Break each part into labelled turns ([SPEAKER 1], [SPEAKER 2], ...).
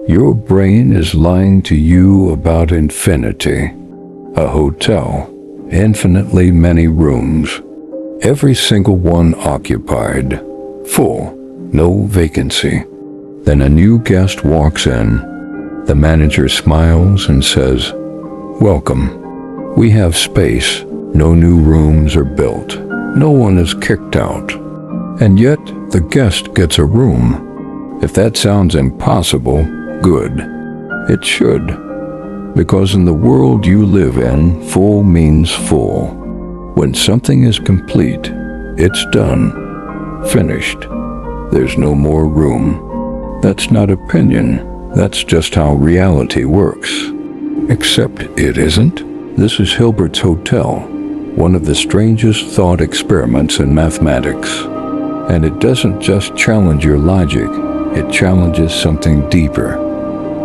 [SPEAKER 1] Your brain is lying to you about infinity. A hotel, infinitely many rooms, every single one occupied, full, no vacancy. Then a new guest walks in. The manager smiles and says, "Welcome. We have space. No new rooms are built. No one is kicked out." And yet the guest gets a room. If that sounds impossible, good. It should. Because in the world you live in, full means full. When something is complete, it's done. Finished. There's no more room. That's not opinion. That's just how reality works. Except it isn't. This is Hilbert's hotel, one of the strangest thought experiments in mathematics. And it doesn't just challenge your logic, it challenges something deeper.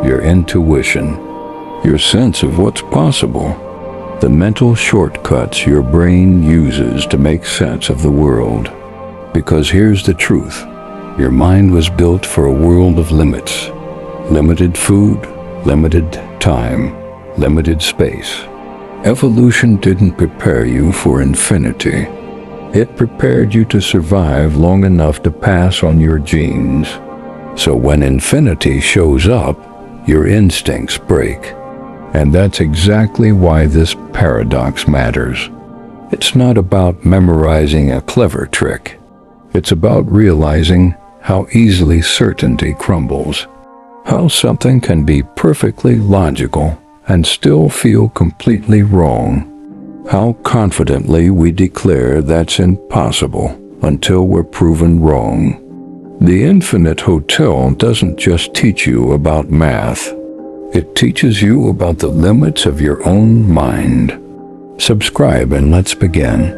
[SPEAKER 1] Your intuition, your sense of what's possible, the mental shortcuts your brain uses to make sense of the world. Because here's the truth. Your mind was built for a world of limits. Limited food, limited time, limited space. Evolution didn't prepare you for infinity. It prepared you to survive long enough to pass on your genes. So when infinity shows up, your instincts break. And that's exactly why this paradox matters. It's not about memorizing a clever trick. It's about realizing how easily certainty crumbles. How something can be perfectly logical and still feel completely wrong. How confidently we declare that's impossible until we're proven wrong. The Infinite Hotel doesn't just teach you about math. It teaches you about the limits of your own mind. Subscribe and let's begin.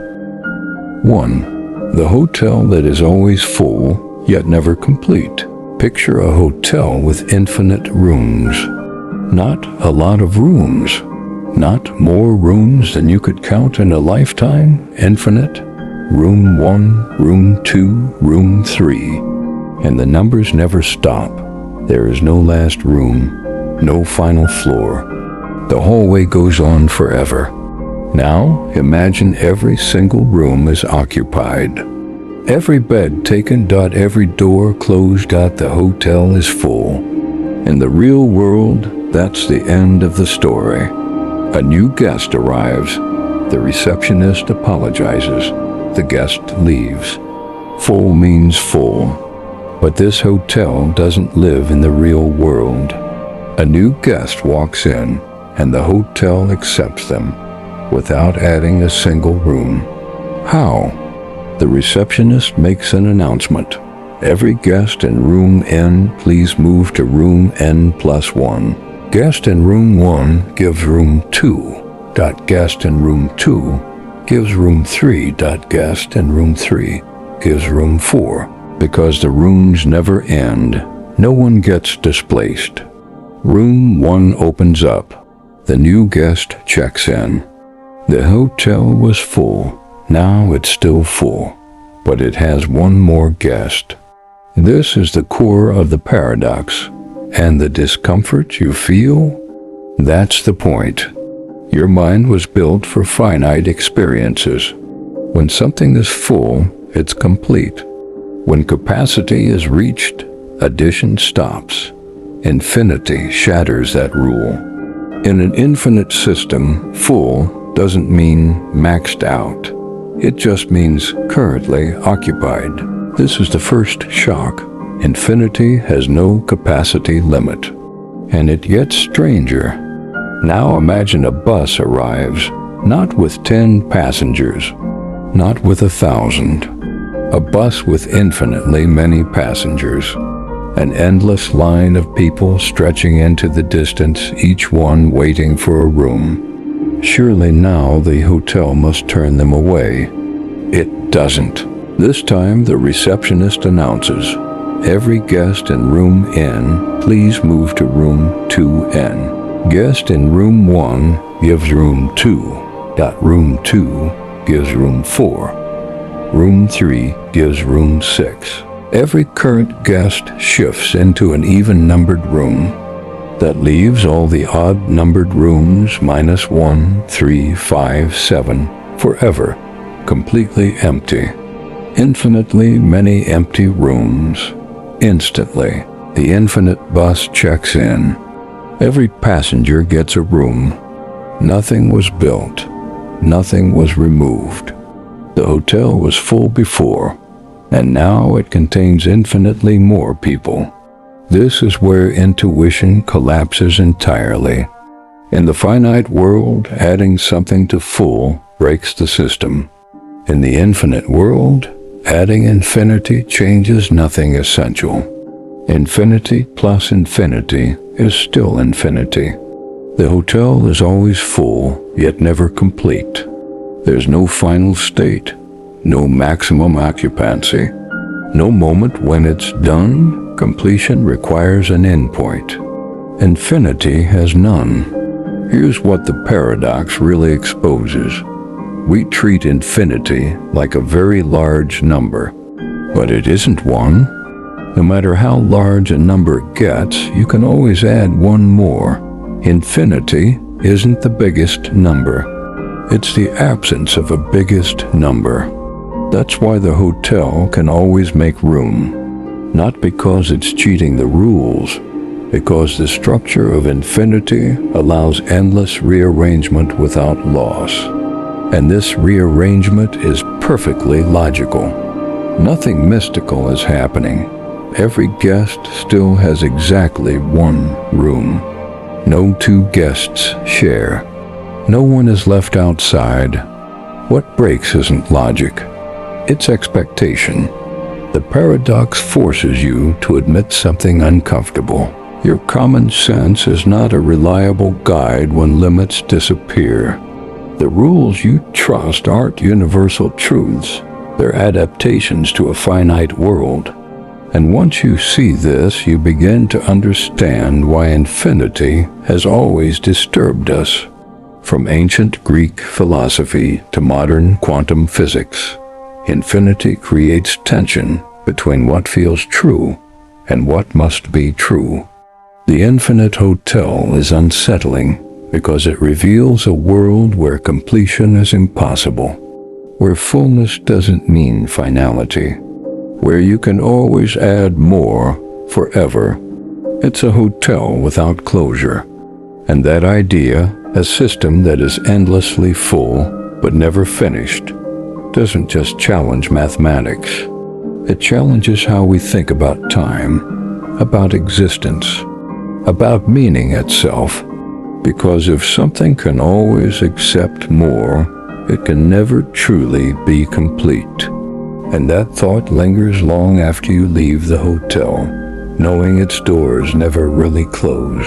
[SPEAKER 1] 1. The hotel that is always full, yet never complete. Picture a hotel with infinite rooms. Not a lot of rooms. Not more rooms than you could count in a lifetime. Infinite. Room 1, room 2, room 3. And the numbers never stop. There is no last room, no final floor. The hallway goes on forever. Now, imagine every single room is occupied. Every bed taken. Every door closed. The hotel is full. In the real world, that's the end of the story. A new guest arrives. The receptionist apologizes. The guest leaves. Full means full. But this hotel doesn't live in the real world. A new guest walks in, and the hotel accepts them, without adding a single room. How? The receptionist makes an announcement. Every guest in room N, please move to room N+1. Guest in room 1 gives room 2. Guest in room 2 gives room 3. Guest in room 3 gives room 4. Because the rooms never end, no one gets displaced. Room 1 opens up. The new guest checks in. The hotel was full. Now it's still full, but it has one more guest. This is the core of the paradox. And the discomfort you feel? That's the point. Your mind was built for finite experiences. When something is full, it's complete. When capacity is reached, addition stops. Infinity shatters that rule. In an infinite system, full doesn't mean maxed out. It just means currently occupied. This is the first shock. Infinity has no capacity limit. And it gets stranger. Now imagine a bus arrives, not with 10 passengers, not with 1,000. A bus with infinitely many passengers. An endless line of people stretching into the distance, each one waiting for a room. Surely now the hotel must turn them away. It doesn't. This time the receptionist announces, every guest in room N, please move to room 2N. Guest in room 1 gives room 2. Room 2 gives room 4. Room 3 gives room 6. Every current guest shifts into an even-numbered room. That leaves all the odd-numbered rooms -1, 3, 5, 7 forever, completely empty. Infinitely many empty rooms. Instantly, the infinite bus checks in. Every passenger gets a room. Nothing was built. Nothing was removed. The hotel was full before, and now it contains infinitely more people. This is where intuition collapses entirely. In the finite world, adding something to full breaks the system. In the infinite world, adding infinity changes nothing essential. Infinity plus infinity is still infinity. The hotel is always full, yet never complete. There's no final state, no maximum occupancy, no moment when it's done. Completion requires an endpoint. Infinity has none. Here's what the paradox really exposes. We treat infinity like a very large number, but it isn't one. No matter how large a number gets, you can always add one more. Infinity isn't the biggest number. It's the absence of a biggest number. That's why the hotel can always make room. Not because it's cheating the rules, because the structure of infinity allows endless rearrangement without loss. And this rearrangement is perfectly logical. Nothing mystical is happening. Every guest still has exactly one room. No two guests share. No one is left outside. What breaks isn't logic. It's expectation. The paradox forces you to admit something uncomfortable. Your common sense is not a reliable guide when limits disappear. The rules you trust aren't universal truths. They're adaptations to a finite world. And once you see this, you begin to understand why infinity has always disturbed us. From ancient Greek philosophy to modern quantum physics, infinity creates tension between what feels true and what must be true. The infinite hotel is unsettling because it reveals a world where completion is impossible, where fullness doesn't mean finality, where you can always add more forever. It's a hotel without closure, and that idea, a system that is endlessly full but never finished, doesn't just challenge mathematics. It challenges how we think about time, about existence, about meaning itself. Because if something can always accept more, it can never truly be complete. And that thought lingers long after you leave the hotel, knowing its doors never really close.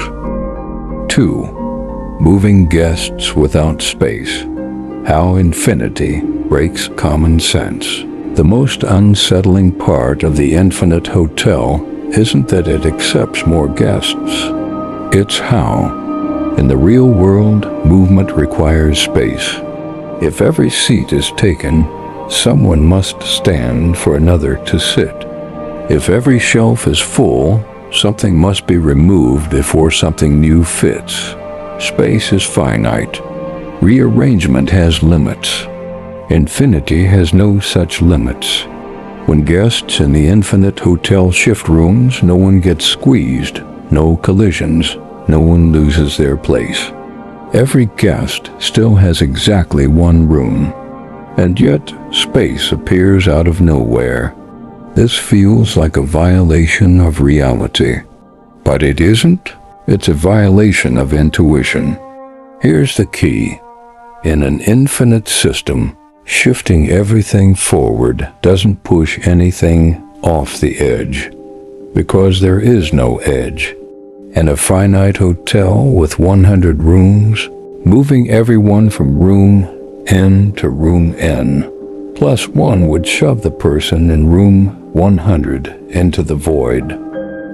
[SPEAKER 1] 2. Moving guests without space. How infinity breaks common sense. The most unsettling part of the infinite hotel isn't that it accepts more guests. It's how. In the real world, movement requires space. If every seat is taken, someone must stand for another to sit. If every shelf is full, something must be removed before something new fits. Space is finite. Rearrangement has limits. Infinity has no such limits. When guests in the infinite hotel shift rooms, no one gets squeezed, no collisions, no one loses their place. Every guest still has exactly one room, and yet space appears out of nowhere. This feels like a violation of reality. But it isn't. It's a violation of intuition. Here's the key. In an infinite system, shifting everything forward doesn't push anything off the edge, because there is no edge. In a finite hotel with 100 rooms, moving everyone from room N to room N, plus one would shove the person in room 100 into the void.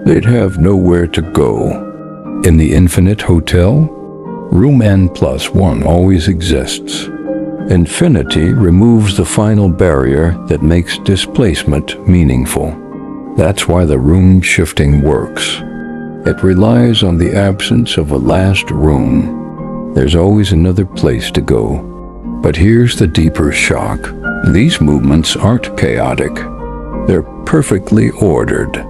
[SPEAKER 1] They'd have nowhere to go. In the infinite hotel, room N plus one always exists. Infinity removes the final barrier that makes displacement meaningful. That's why the room shifting works. It relies on the absence of a last room. There's always another place to go. But here's the deeper shock. These movements aren't chaotic. They're perfectly ordered.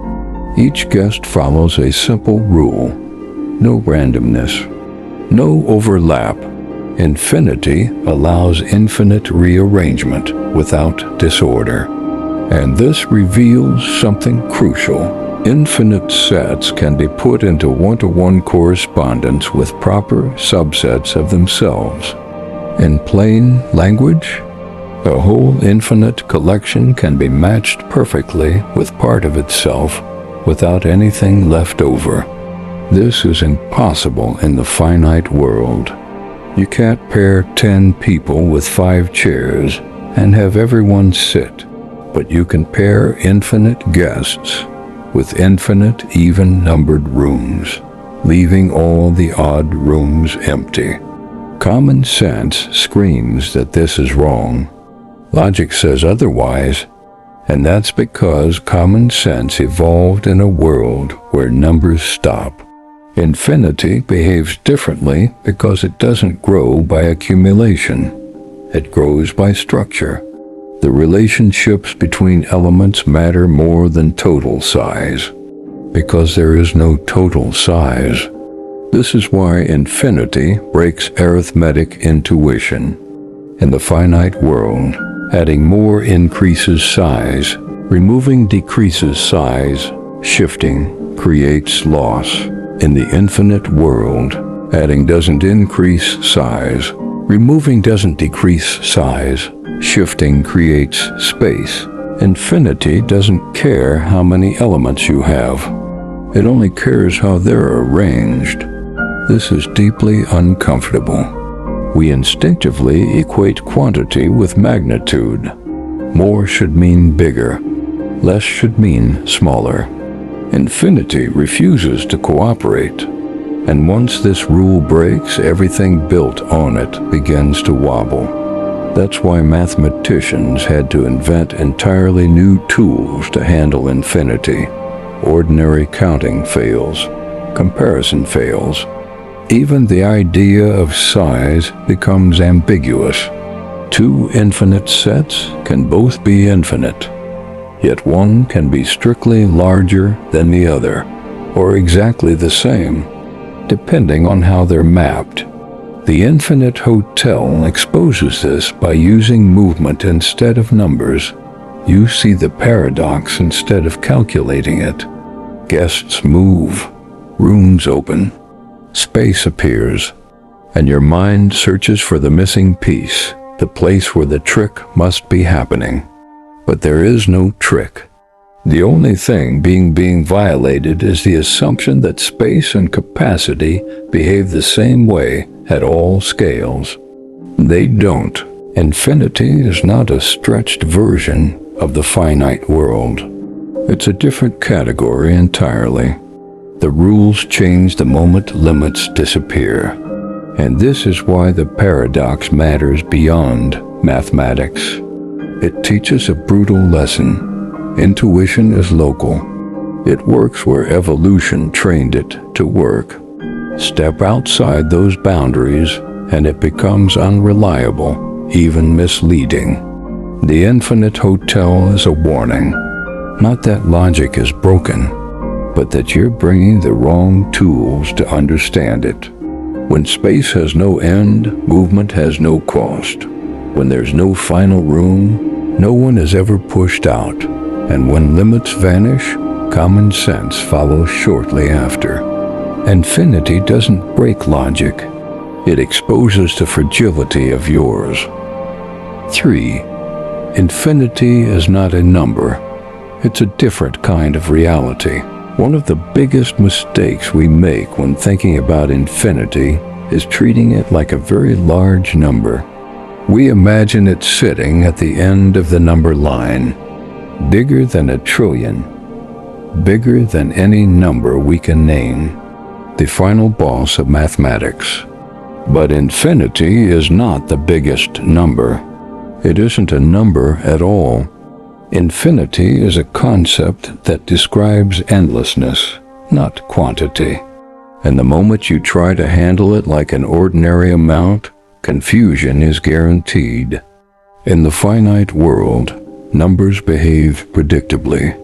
[SPEAKER 1] Each guest follows a simple rule. No randomness. No overlap. Infinity allows infinite rearrangement without disorder. And this reveals something crucial. Infinite sets can be put into one-to-one correspondence with proper subsets of themselves. In plain language, a whole infinite collection can be matched perfectly with part of itself without anything left over. This is impossible in the finite world. You can't pair 10 people with 5 chairs and have everyone sit, but you can pair infinite guests with infinite even-numbered rooms, leaving all the odd rooms empty. Common sense screams that this is wrong. Logic says otherwise, and that's because common sense evolved in a world where numbers stop. Infinity behaves differently because it doesn't grow by accumulation. It grows by structure. The relationships between elements matter more than total size, because there is no total size. This is why infinity breaks arithmetic intuition. In the finite world, adding more increases size, removing decreases size, shifting creates loss. In the infinite world, adding doesn't increase size, removing doesn't decrease size, shifting creates space. Infinity doesn't care how many elements you have. It only cares how they're arranged. This is deeply uncomfortable. We instinctively equate quantity with magnitude. More should mean bigger. Less should mean smaller. Infinity refuses to cooperate. And once this rule breaks, everything built on it begins to wobble. That's why mathematicians had to invent entirely new tools to handle infinity. Ordinary counting fails. Comparison fails. Even the idea of size becomes ambiguous. 2 infinite sets can both be infinite, yet one can be strictly larger than the other, or exactly the same, depending on how they're mapped. The infinite hotel exposes this by using movement instead of numbers. You see the paradox instead of calculating it. Guests move, rooms open, space appears, and your mind searches for the missing piece, the place where the trick must be happening. But there is no trick. The only thing being violated is the assumption that space and capacity behave the same way at all scales. They don't. Infinity is not a stretched version of the finite world. It's a different category entirely. The rules change the moment limits disappear. And this is why the paradox matters beyond mathematics. It teaches a brutal lesson. Intuition is local. It works where evolution trained it to work. Step outside those boundaries and it becomes unreliable, even misleading. The infinite hotel is a warning. Not that logic is broken, but that you're bringing the wrong tools to understand it. When space has no end, movement has no cost. When there's no final room, no one is ever pushed out. And when limits vanish, common sense follows shortly after. Infinity doesn't break logic. It exposes the fragility of yours. 3. Infinity is not a number. It's a different kind of reality. One of the biggest mistakes we make when thinking about infinity is treating it like a very large number. We imagine it sitting at the end of the number line, bigger than a trillion, bigger than any number we can name, the final boss of mathematics. But infinity is not the biggest number. It isn't a number at all. Infinity is a concept that describes endlessness, not quantity. And the moment you try to handle it like an ordinary amount, confusion is guaranteed. In the finite world, numbers behave predictably.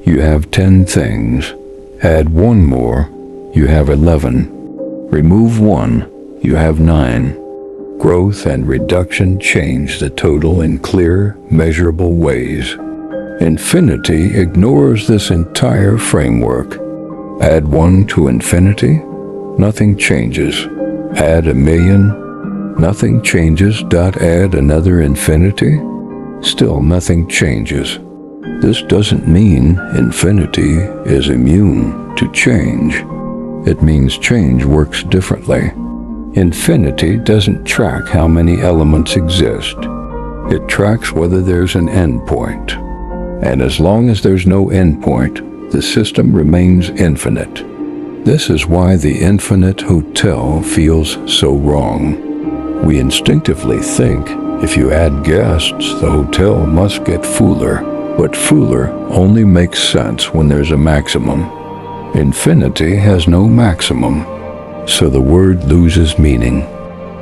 [SPEAKER 1] You have 10 things. Add one more, you have 11. Remove one, you have 9. Growth and reduction change the total in clear, measurable ways. Infinity ignores this entire framework. Add 1 to infinity, nothing changes. Add 1,000,000, nothing changes. Add another infinity, still nothing changes. This doesn't mean infinity is immune to change. It means change works differently. Infinity doesn't track how many elements exist. It tracks whether there's an endpoint. And as long as there's no endpoint, the system remains infinite. This is why the infinite hotel feels so wrong. We instinctively think if you add guests, the hotel must get fuller. But fuller only makes sense when there's a maximum. Infinity has no maximum, so the word loses meaning.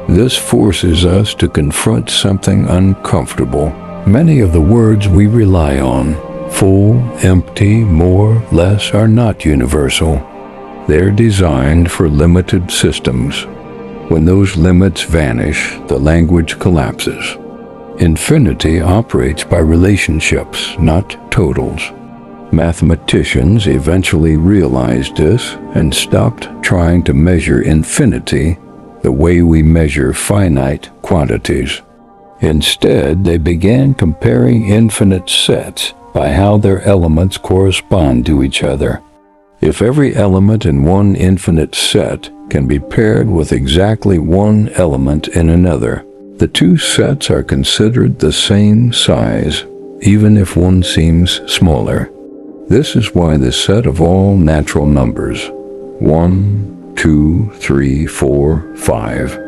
[SPEAKER 1] This forces us to confront something uncomfortable. Many of the words we rely on, full, empty, more, less, are not universal. They're designed for limited systems. When those limits vanish, the language collapses. Infinity operates by relationships, not totals. Mathematicians eventually realized this and stopped trying to measure infinity the way we measure finite quantities. Instead, they began comparing infinite sets by how their elements correspond to each other. If every element in one infinite set can be paired with exactly one element in another, the two sets are considered the same size, even if one seems smaller. This is why the set of all natural numbers, 1, 2, 3, 4, 5,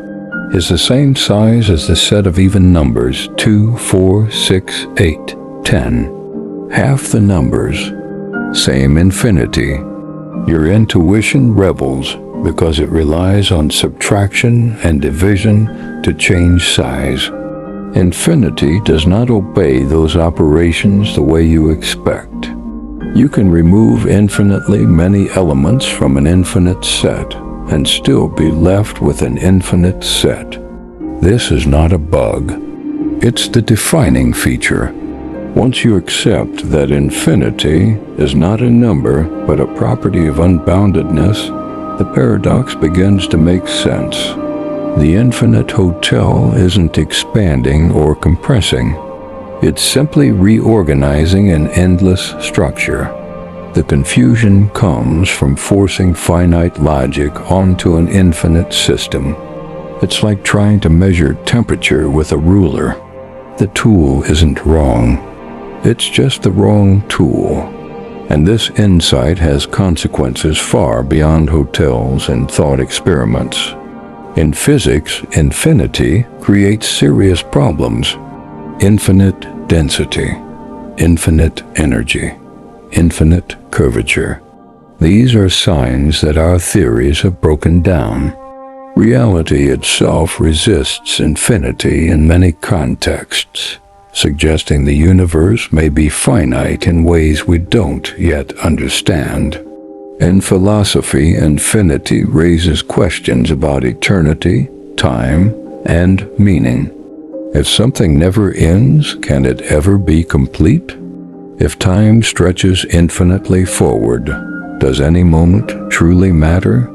[SPEAKER 1] is the same size as the set of even numbers 2, 4, 6, 8, 10. Half the numbers, same infinity. Your intuition rebels because it relies on subtraction and division to change size. Infinity does not obey those operations the way you expect. You can remove infinitely many elements from an infinite set and still be left with an infinite set. This is not a bug. It's the defining feature. Once you accept that infinity is not a number but a property of unboundedness, the paradox begins to make sense. The infinite hotel isn't expanding or compressing. It's simply reorganizing an endless structure. The confusion comes from forcing finite logic onto an infinite system. It's like trying to measure temperature with a ruler. The tool isn't wrong. It's just the wrong tool. And this insight has consequences far beyond hotels and thought experiments. In physics, infinity creates serious problems. Infinite density, infinite energy, infinite curvature. These are signs that our theories have broken down. Reality itself resists infinity in many contexts, suggesting the universe may be finite in ways we don't yet understand. In philosophy, infinity raises questions about eternity, time, and meaning. If something never ends, can it ever be complete? If time stretches infinitely forward, does any moment truly matter?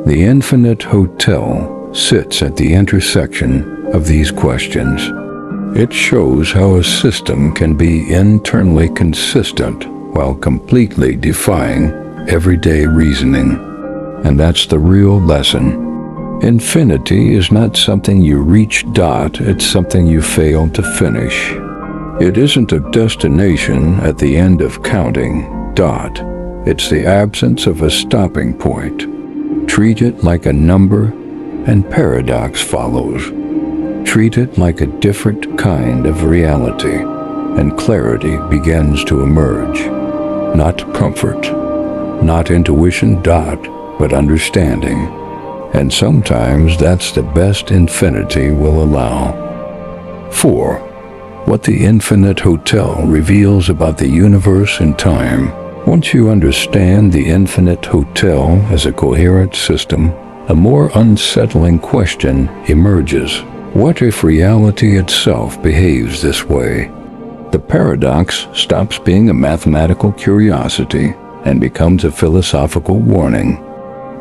[SPEAKER 1] The infinite hotel sits at the intersection of these questions. It shows how a system can be internally consistent while completely defying everyday reasoning. And that's the real lesson. Infinity is not something you reach. It's something you fail to finish. It isn't a destination at the end of counting. It's the absence of a stopping point. Treat it like a number, and paradox follows. Treat it like a different kind of reality. and clarity begins to emerge. Not comfort, not intuition, but understanding. And sometimes that's the best infinity will allow. 4. What the infinite hotel reveals about the universe and time. Once you understand the infinite hotel as a coherent system, a more unsettling question emerges. What if reality itself behaves this way? The paradox stops being a mathematical curiosity and becomes a philosophical warning,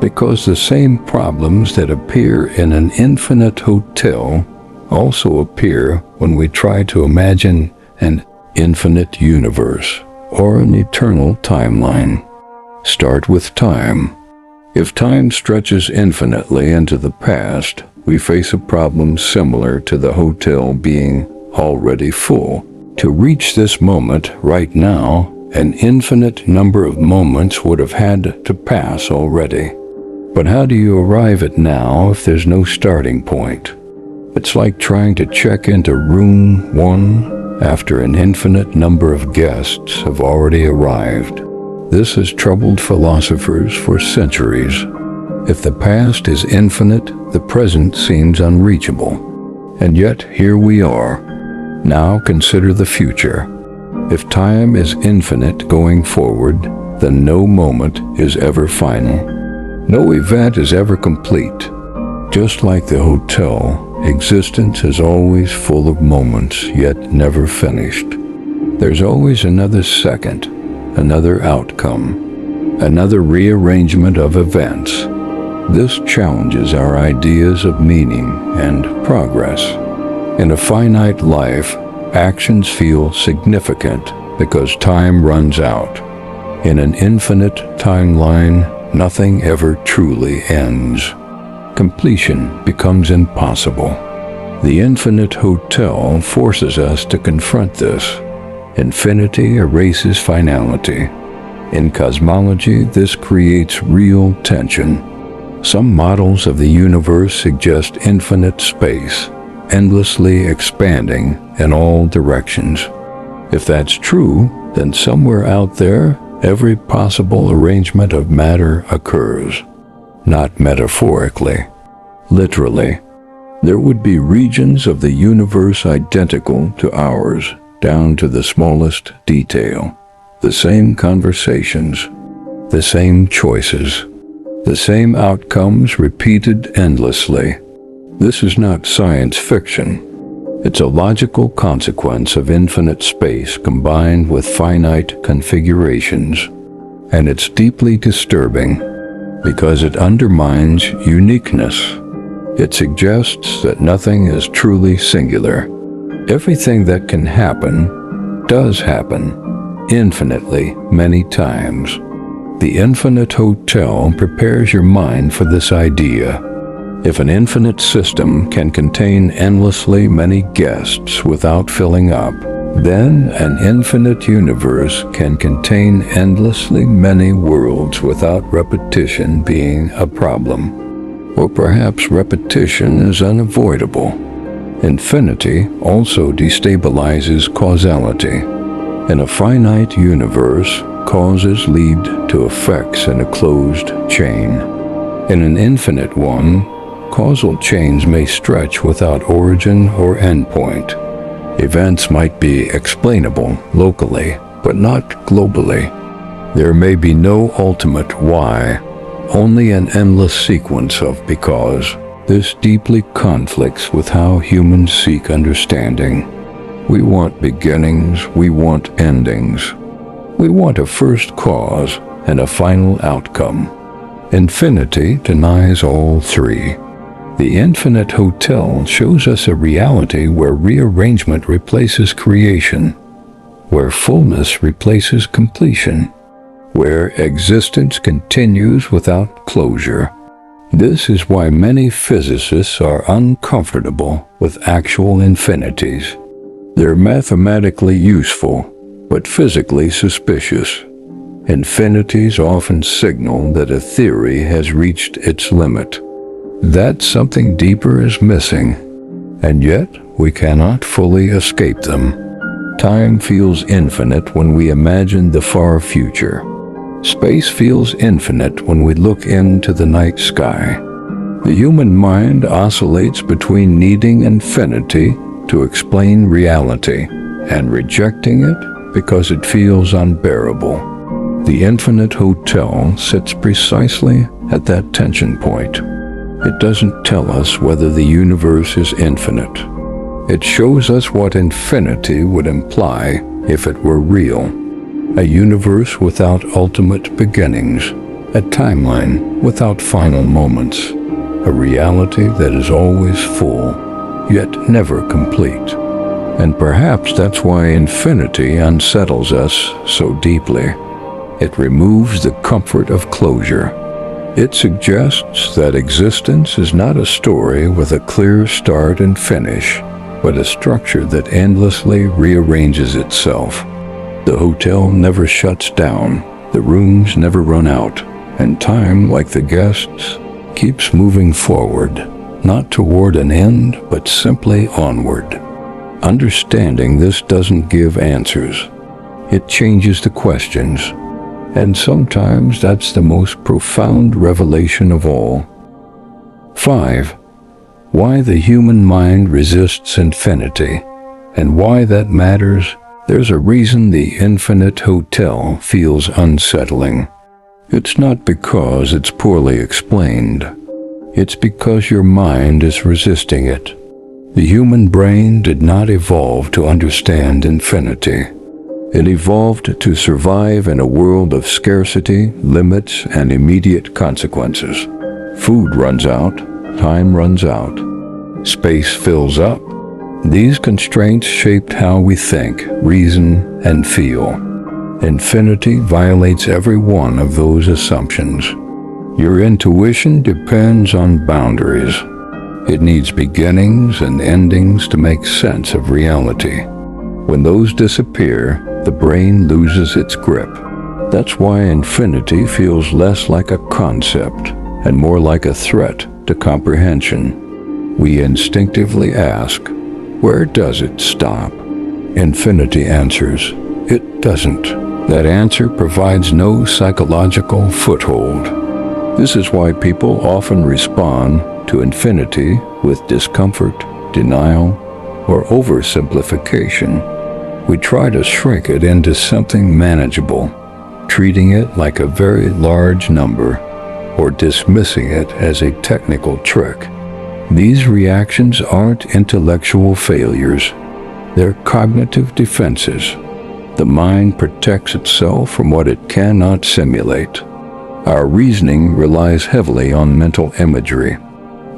[SPEAKER 1] because the same problems that appear in an infinite hotel also appear when we try to imagine an infinite universe or an eternal timeline. Start with time. If time stretches infinitely into the past, we face a problem similar to the hotel being already full. To reach this moment right now, an infinite number of moments would have had to pass already. But how do you arrive at now if there's no starting point? It's like trying to check into room 1 after an infinite number of guests have already arrived. This has troubled philosophers for centuries. If the past is infinite, the present seems unreachable. And yet, here we are. Now consider the future. If time is infinite going forward, then no moment is ever final. No event is ever complete. Just like the hotel, existence is always full of moments, yet never finished. There's always another second, another outcome, another rearrangement of events. This challenges our ideas of meaning and progress. In a finite life, actions feel significant because time runs out. In an infinite timeline, nothing ever truly ends. Completion becomes impossible. The infinite hotel forces us to confront this. Infinity erases finality. In cosmology, this creates real tension. Some models of the universe suggest infinite space, endlessly expanding in all directions. If that's true, then somewhere out there, every possible arrangement of matter occurs. Not metaphorically, literally. There would be regions of the universe identical to ours, down to the smallest detail. The same conversations, the same choices, the same outcomes repeated endlessly. This is not science fiction. It's a logical consequence of infinite space combined with finite configurations. And it's deeply disturbing because it undermines uniqueness. It suggests that nothing is truly singular. Everything that can happen does happen infinitely many times. The infinite hotel prepares your mind for this idea. If an infinite system can contain endlessly many guests without filling up, then an infinite universe can contain endlessly many worlds without repetition being a problem. Or perhaps repetition is unavoidable. Infinity also destabilizes causality. In a finite universe, causes lead to effects in a closed chain. In an infinite one, causal chains may stretch without origin or endpoint. Events might be explainable locally, but not globally. There may be no ultimate why, only an endless sequence of because. This deeply conflicts with how humans seek understanding. We want beginnings, we want endings. We want a first cause and a final outcome. Infinity denies all three. The infinite hotel shows us a reality where rearrangement replaces creation, where fullness replaces completion, where existence continues without closure. This is why many physicists are uncomfortable with actual infinities. They're mathematically useful, but physically suspicious. Infinities often signal that a theory has reached its limit, that something deeper is missing, and yet we cannot fully escape them. Time feels infinite when we imagine the far future. Space feels infinite when we look into the night sky. The human mind oscillates between needing infinity to explain reality and rejecting it because it feels unbearable. The infinite hotel sits precisely at that tension point. It doesn't tell us whether the universe is infinite. It shows us what infinity would imply if it were real. A universe without ultimate beginnings, a timeline without final moments, a reality that is always full, yet never complete. And perhaps that's why infinity unsettles us so deeply. It removes the comfort of closure. It suggests that existence is not a story with a clear start and finish, but a structure that endlessly rearranges itself. The hotel never shuts down, the rooms never run out, and time, like the guests, keeps moving forward, not toward an end, but simply onward. Understanding this doesn't give answers. It changes the questions. And sometimes that's the most profound revelation of all. 5. Why the human mind resists infinity, and why that matters. There's a reason the infinite hotel feels unsettling. It's not because it's poorly explained. It's because your mind is resisting it. The human brain did not evolve to understand infinity. It evolved to survive in a world of scarcity, limits, and immediate consequences. Food runs out, time runs out, space fills up. These constraints shaped how we think, reason, and feel. Infinity violates every one of those assumptions. Your intuition depends on boundaries. It needs beginnings and endings to make sense of reality. When those disappear, the brain loses its grip. That's why infinity feels less like a concept and more like a threat to comprehension. We instinctively ask, where does it stop? Infinity answers, it doesn't. That answer provides no psychological foothold. This is why people often respond to infinity with discomfort, denial, or oversimplification. We try to shrink it into something manageable, treating it like a very large number, or dismissing it as a technical trick. These reactions aren't intellectual failures. They're cognitive defenses. The mind protects itself from what it cannot simulate. Our reasoning relies heavily on mental imagery.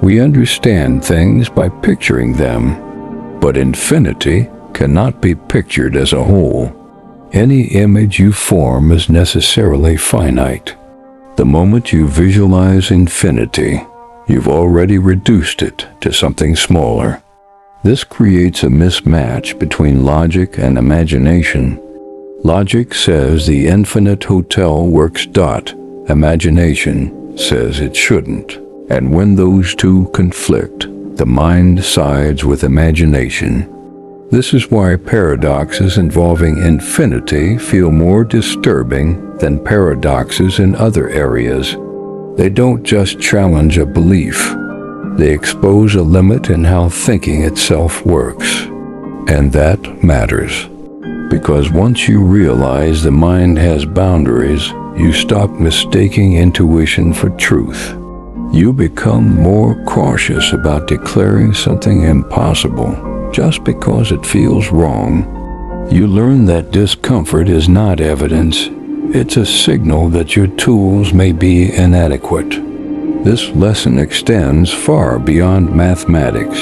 [SPEAKER 1] We understand things by picturing them, but infinity cannot be pictured as a whole. Any image you form is necessarily finite. The moment you visualize infinity, you've already reduced it to something smaller. This creates a mismatch between logic and imagination. Logic says the infinite hotel works. Imagination says it shouldn't. And when those two conflict, the mind sides with imagination. This is why paradoxes involving infinity feel more disturbing than paradoxes in other areas. They don't just challenge a belief. They expose a limit in how thinking itself works. And that matters. Because once you realize the mind has boundaries, you stop mistaking intuition for truth. You become more cautious about declaring something impossible just because it feels wrong. You learn that discomfort is not evidence. It's a signal that your tools may be inadequate. This lesson extends far beyond mathematics.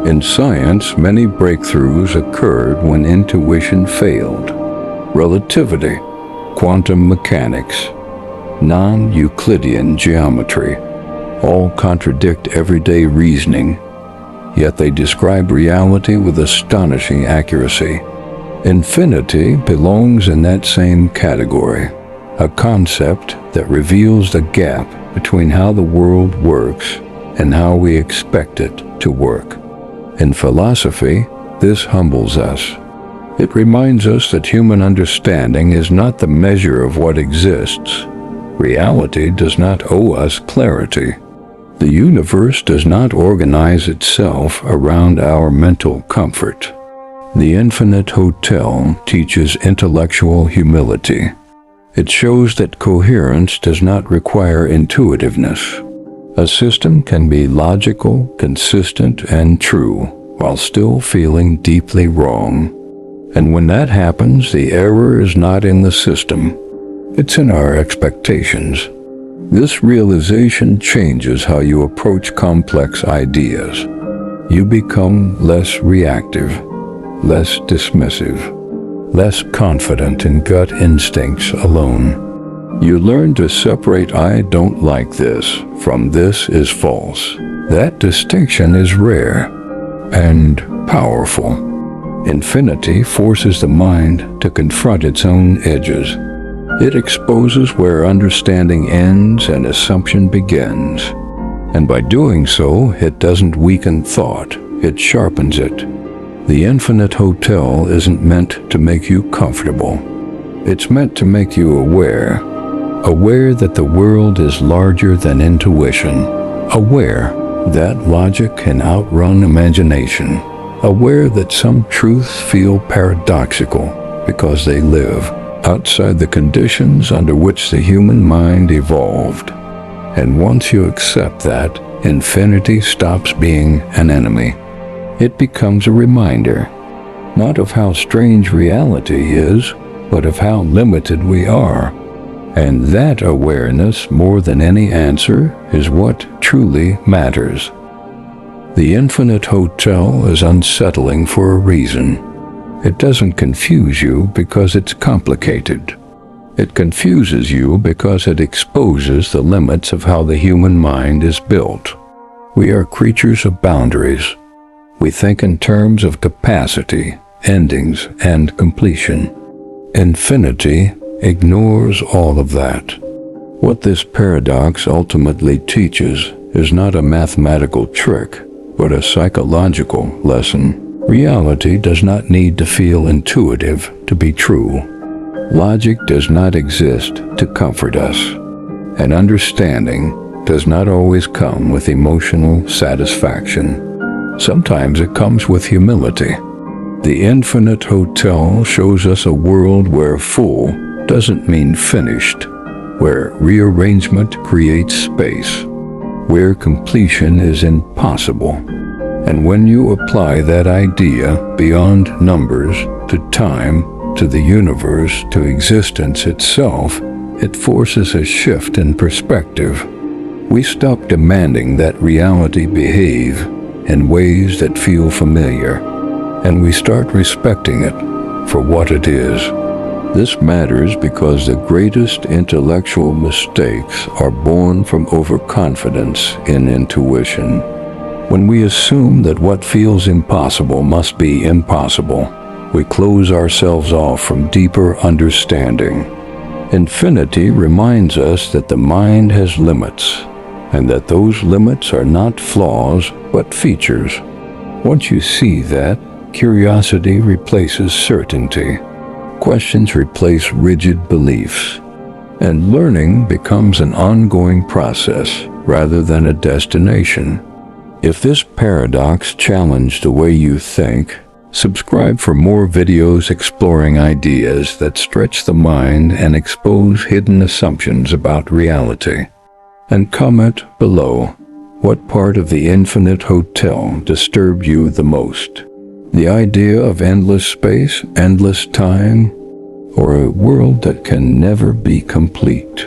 [SPEAKER 1] In science, many breakthroughs occurred when intuition failed. Relativity, quantum mechanics, non-Euclidean geometry, all contradict everyday reasoning, yet they describe reality with astonishing accuracy. Infinity belongs in that same category, a concept that reveals the gap between how the world works and how we expect it to work. In philosophy, this humbles us. It reminds us that human understanding is not the measure of what exists. Reality does not owe us clarity. The universe does not organize itself around our mental comfort. The Infinite Hotel teaches intellectual humility. It shows that coherence does not require intuitiveness. A system can be logical, consistent, and true, while still feeling deeply wrong. And when that happens, the error is not in the system. It's in our expectations. This realization changes how you approach complex ideas. You become less reactive, less dismissive, less confident in gut instincts alone. You learn to separate "I don't like this" from "this is false." That distinction is rare and powerful. Infinity forces the mind to confront its own edges. It exposes where understanding ends and assumption begins. And by doing so, it doesn't weaken thought, it sharpens it. The Infinite Hotel isn't meant to make you comfortable. It's meant to make you aware that the world is larger than intuition, aware that logic can outrun imagination, aware that some truths feel paradoxical because they live outside the conditions under which the human mind evolved. And once you accept that, infinity stops being an enemy. It becomes a reminder, not of how strange reality is, but of how limited we are. And that awareness, more than any answer, is what truly matters. The Infinite Hotel is unsettling for a reason. It doesn't confuse you because it's complicated. It confuses you because it exposes the limits of how the human mind is built. We are creatures of boundaries. We think in terms of capacity, endings, and completion. Infinity ignores all of that. What this paradox ultimately teaches is not a mathematical trick, but a psychological lesson. Reality does not need to feel intuitive to be true. Logic does not exist to comfort us. And understanding does not always come with emotional satisfaction. Sometimes it comes with humility. The Infinite Hotel shows us a world where full doesn't mean finished, where rearrangement creates space, where completion is impossible. And when you apply that idea beyond numbers, to time, to the universe, to existence itself, it forces a shift in perspective. We stop demanding that reality behave in ways that feel familiar, and we start respecting it for what it is. This matters because the greatest intellectual mistakes are born from overconfidence in intuition. When we assume that what feels impossible must be impossible, we close ourselves off from deeper understanding. Infinity reminds us that the mind has limits, and that those limits are not flaws, but features. Once you see that, curiosity replaces certainty. Questions replace rigid beliefs. And learning becomes an ongoing process rather than a destination. If this paradox challenged the way you think, subscribe for more videos exploring ideas that stretch the mind and expose hidden assumptions about reality. And comment below, what part of the Infinite Hotel disturbed you the most? The idea of endless space, endless time, or a world that can never be complete?